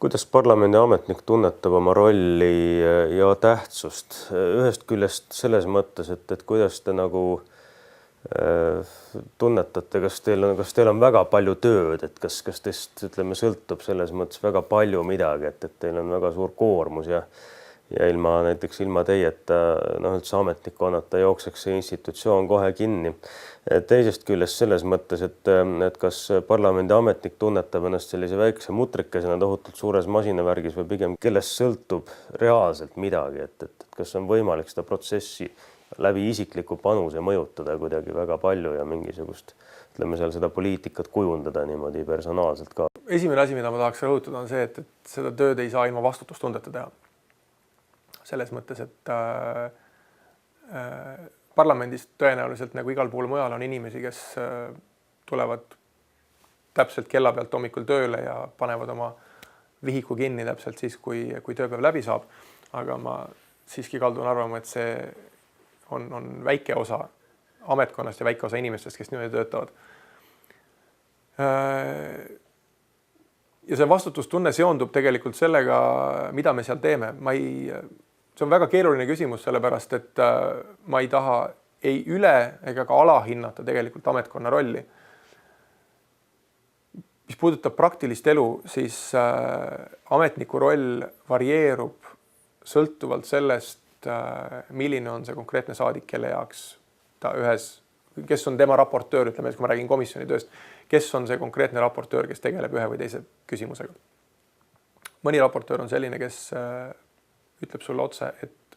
Kuidas parlamendi ametnik tunnetab oma rolli ja tähtsust? Ühest küljest selles mõttes, et kuidas te nagu tunnetate, kas teil on väga palju tööd, et kas teist, ütleme, sõltub selles mõttes väga palju midagi, et teil on väga suur koormus ja näiteks ilma teieta, üldse ametnikkonnata jookseks see institutsioon kohe kinni. Teisest küljest selles mõttes, et kas parlamendi ametnik tunnetab ennast sellise väikse mutrikesena tohutult suures masinavärgis või pigem kellest sõltub reaalselt midagi, et kas on võimalik seda protsessi läbi isikliku panuse mõjutada kuidagi väga palju ja mingisugust, ütleme seal seda poliitikat kujundada niimoodi personaalselt ka. Esimene asi, mida ma tahaks rõhutada, on see, et seda tööd ei saa ilma vastutustundeta teha. Selles mõttes, et parlamendis tõenäoliselt nagu igal pool mujal on inimesi, kes tulevad täpselt kella pealt hommikul tööle ja panevad oma vihiku kinni täpselt siis, kui tööpäev läbi saab. Aga ma siiski kaldun arvama, et see on väike osa ametkonnast ja väike osa inimestest, kes niimoodi töötavad. Ja see vastutustunne seondub tegelikult sellega, mida me seal teeme. See on väga keeruline küsimus, sellepärast, et ma ei taha ei üle ega ka alahinnata tegelikult ametkonna rolli. Mis puudutab praktilist elu, siis ametniku roll varieerub sõltuvalt sellest, milline on see konkreetne saadik, kelle jaoks ta kes on tema raportöör, ütleme, kui ma räägin komisjoni tööst, kes on see konkreetne raportöör, kes tegeleb ühe või teise küsimusega. Mõni raportöör on selline, kes ütleb sulle otse, et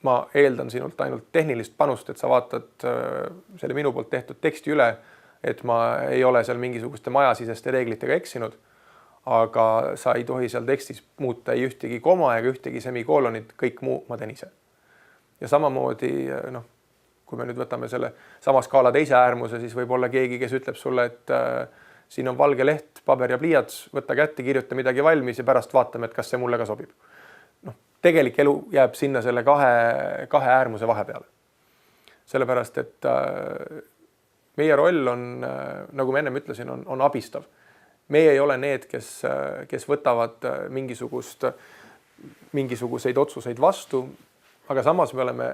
ma eeldan sinult ainult tehnilist panust, et sa vaatad selle minu poolt tehtud teksti üle, et ma ei ole seal mingisuguste majasiseste reeglitega eksinud, aga sa ei tohi seal tekstis muuta ei ühtegi koma ega ühtegi semikoolonit, kõik muu ma teen ise. Ja samamoodi, kui me nüüd võtame selle sama skaala teise äärmuse, siis võib olla keegi, kes ütleb sulle, et siin on valge leht, paber ja pliiats, võtta kätte, kirjuta midagi valmis ja pärast vaatame, et kas see mulle ka sobib. Tegelik elu jääb sinna selle kahe äärmuse vahepeale. Sellepärast, et meie roll on, nagu ma ennem ütlesin, on abistav. Meie ei ole need, kes võtavad mingisuguseid otsuseid vastu, aga samas me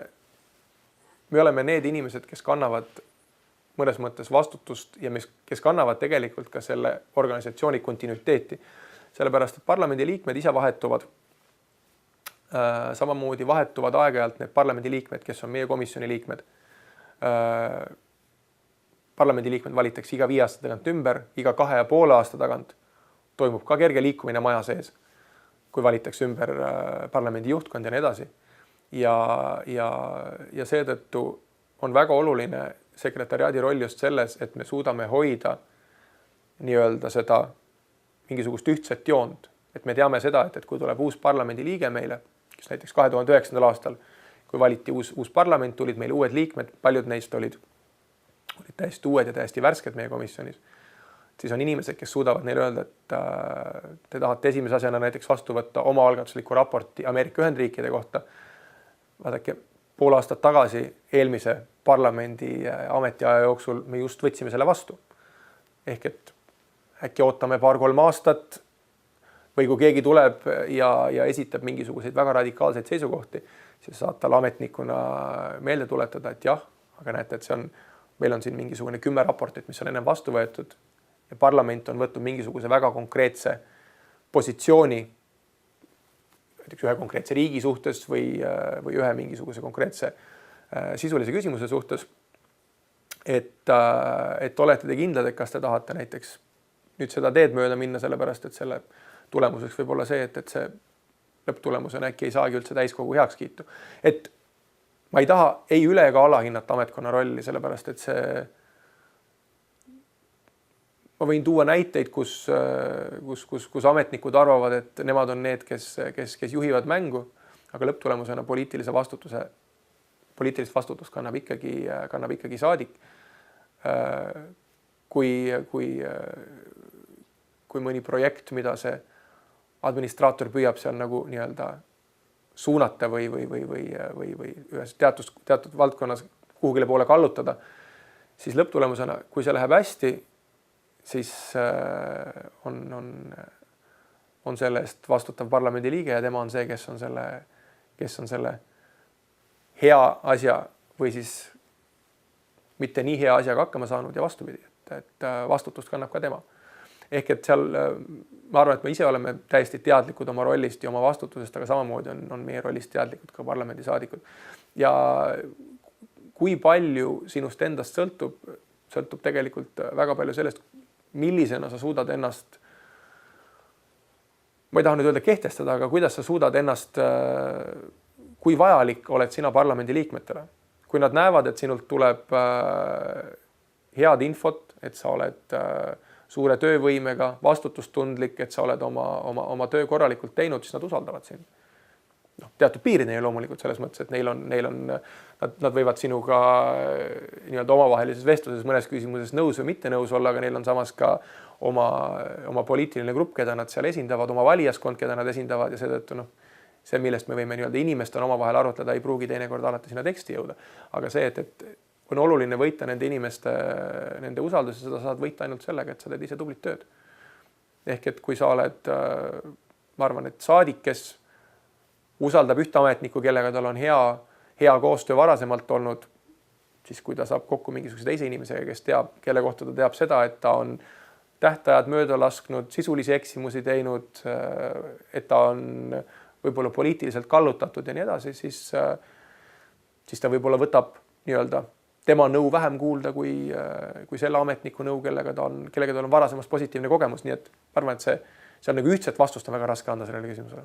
oleme need inimesed, kes kannavad mõnes mõttes vastutust ja kes kannavad tegelikult ka selle organisatsiooni kontinuiteeti. Sellepärast, et parlamendi liikmed ise vahetuvad. Samamoodi vahetuvad aeg-ajalt need parlamendi liikmed, kes on meie komisjoni liikmed. Parlamendi liikmed valitakse iga 5 aasta tagant ümber, iga 2,5 aasta tagant toimub ka kerge liikumine maja sees, kui valitakse ümber parlamendi juhtkond ja nii edasi. Ja seetõttu on väga oluline sekretariaadi roll just selles, et me suudame hoida nii-öelda seda mingisugust ühtset joont. Et me teame seda, et kui tuleb uus parlamendi liige meile, kes näiteks 2009. aastal, kui valiti uus parlament, tulid meile uued liikmed, paljud neist olid täiesti uued ja täiesti värsked meie komisjonis, siis on inimesed, kes suudavad neile öelda, et te tahate esimese asjana näiteks vastu võtta oma algatusliku raporti Ameerika Ühendriikide kohta. Vaadake, pool aastat tagasi eelmise parlamendi ametiaja jooksul me just võtsime selle vastu. Ehk et äkki ootame 2-3 aastat või kui keegi tuleb ja esitab mingisuguseid väga radikaalseid seisukohti, siis saad tal ametnikuna meelde tuletada, et jah, aga näete, et meil on siin mingisugune 10 raportit, mis on ennem vastu võetud ja parlament on võtnud mingisuguse väga konkreetse positsiooni ühe konkreetse riigi suhtes või ühe mingisuguse konkreetse sisulise küsimuse suhtes, et olete te kindlad, et kas te tahate näiteks nüüd seda teed mööda minna, sellepärast, et selle tulemuseks võib olla see, et see lõpptulemusena äkki ei saagi üldse täiskogu heakskiitu. Et ma ei taha ei üle ega alahinnata ametkonna rolli, sellepärast, et ma võin tuua näiteid, kus ametnikud arvavad, et nemad on need, kes juhivad mängu, aga lõpptulemusena poliitilist vastutust kannab ikkagi saadik. Kui mõni projekt, mida see administraator püüab seal nagu nii-öelda suunata või ühes teatud valdkonnas kuhugile poole kallutada, siis lõpptulemusena, kui see läheb hästi, siis on selle eest vastutav parlamendi liige ja tema on see, kes on selle hea asja või siis mitte nii hea asjaga hakkama saanud ja vastupidi, et vastutust kannab ka tema. Ehk et seal ma arvan, et me ise oleme täiesti teadlikud oma rollist ja oma vastutusest, aga samamoodi on meie rollist teadlikud ka parlamendisaadikud. Ja kui palju sinust endast sõltub tegelikult väga palju sellest, millisena sa suudad ennast, ma ei taha nüüd öelda kehtestada, aga kuidas sa suudad ennast, kui vajalik oled sina parlamendi liikmetele. Kui nad näevad, et sinult tuleb head infot, et sa oled suure töövõimega, vastutustundlik, et sa oled oma töö korralikult teinud, siis nad usaldavad sind. Teatud piirid neil loomulikult selles mõttes, et nad võivad sinuga nii-öelda omavahelises vestluses mõnes küsimuses nõus või mitte nõus olla, aga neil on samas ka oma poliitiline grupp, keda nad seal esindavad, oma valijaskond, keda nad esindavad ja seetõttu see, millest me võime nii-öelda inimestena omavahel arutleda, ei pruugi teinekord alati sinna teksti jõuda. Aga see, et on oluline võita nende inimeste, nende usalduse, seda saad võita ainult sellega, et sa teed ise tublit tööd. Ehk et kui sa oled, ma arvan, et saadik, kes usaldab ühte ametnikku, kellega tal on hea koostöö varasemalt olnud, siis kui ta saab kokku mingisuguse teise inimesega, kes teab, kelle kohta ta teab seda, et ta on tähtajad mööda lasknud, sisulisi eksimusi teinud, et ta on võib-olla poliitiliselt kallutatud ja nii edasi, siis ta võib-olla võtab nii-öelda tema nõu vähem kuulda kui selle ametniku nõu, kellega tal on varasemast positiivne kogemus. Nii et ma arvan, et see on nagu ühtset vastust on väga raske anda sellele küsimusele.